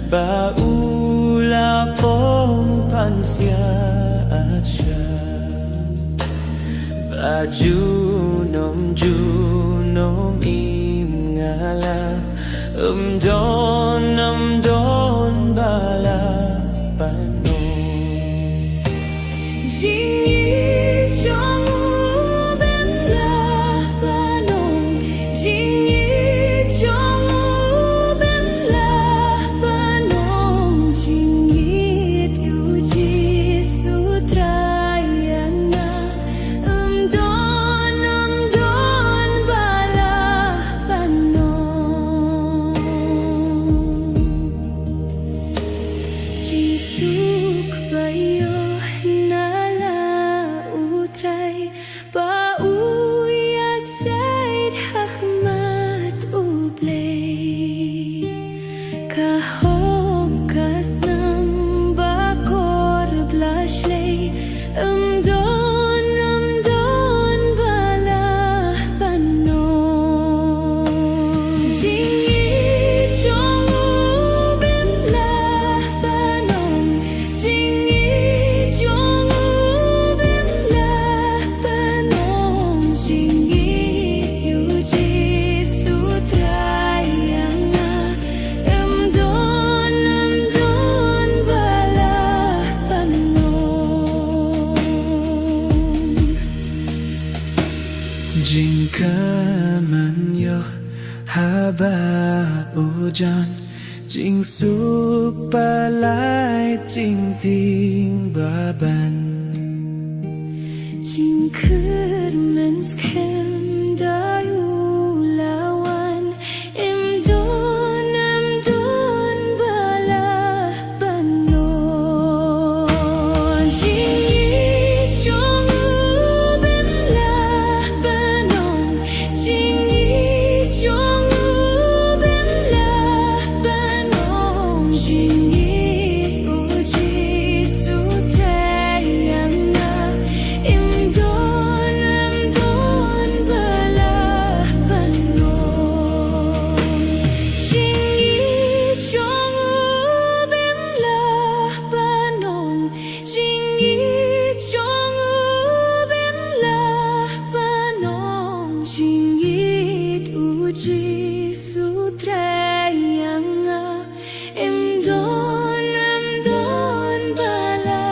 Baula phong pansya at siya Bajunom junom imngala Amdon bala panom Jingi jongu benla panom Jingi jongu benla panom Jingi yuji sutrayana Amdon bala panom Jisuk bayo nala utray Pauya said hakmat ublay Kahom kasnam bakor blashlay Amdon bala panom Jingi jongu benla panom Jingi jongu benla panom Jingi yuji sutrayana Amdon bala panom Jingka manyo haba ujan Jing suk palay jing ting baban Jing kermens kem dayu lawan Amdon bala panon Jingi jongu benla panon Jingi jongu benla panon Jingi uji sutrayana Amdon bala panon Jingi jongu benla panon Jingi jongu benla panon Jingi uji sutrayana Amdon bala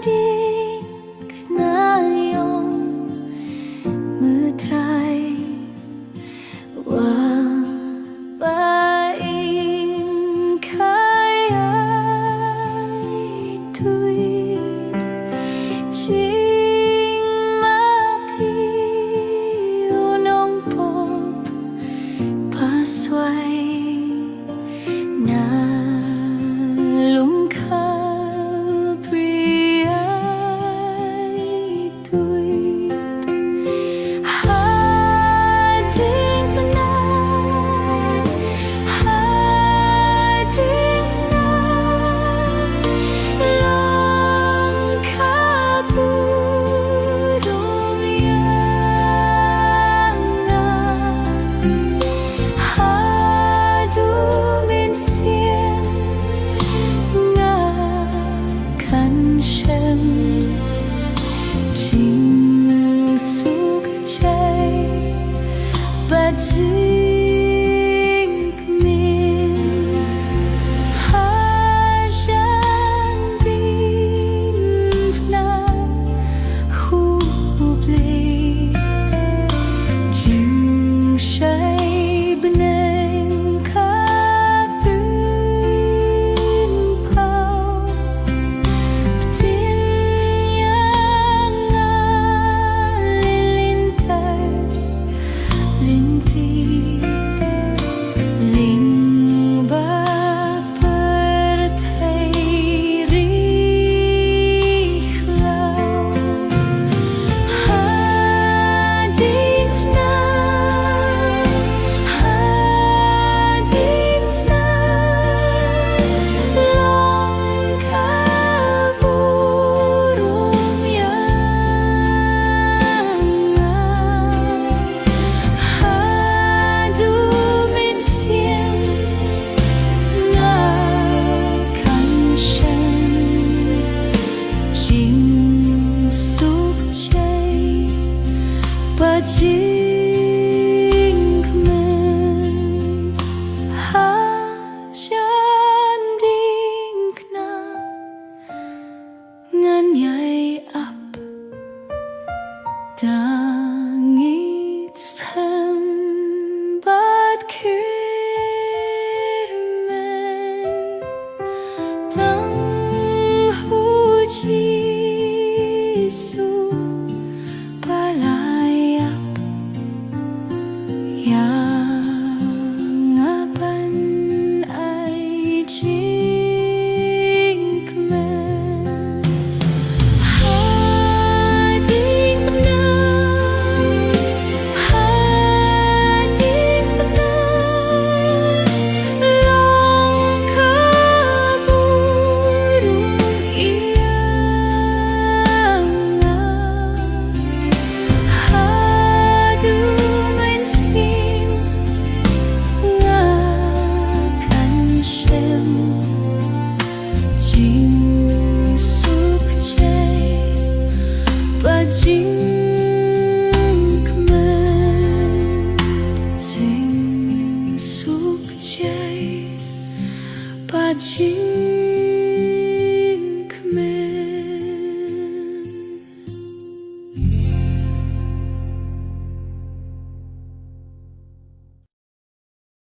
Shandik nayon mutray wa baing kaya tuit Jing mapi unong pop pasway na lumkal priyay tuit Hating panay Hating na Long kapudom yana Hadumin siem nga kanshem Jing suk chay Bajing min Hajan din na hubli Jing shay beneng kapun pao Tin ya Sambat kirmen Tang huji su palayap Yang apan ay jingkmen Hadik na Long kaburung iyang Hadu mansim ngakan shem Jing suk jay bajing Jing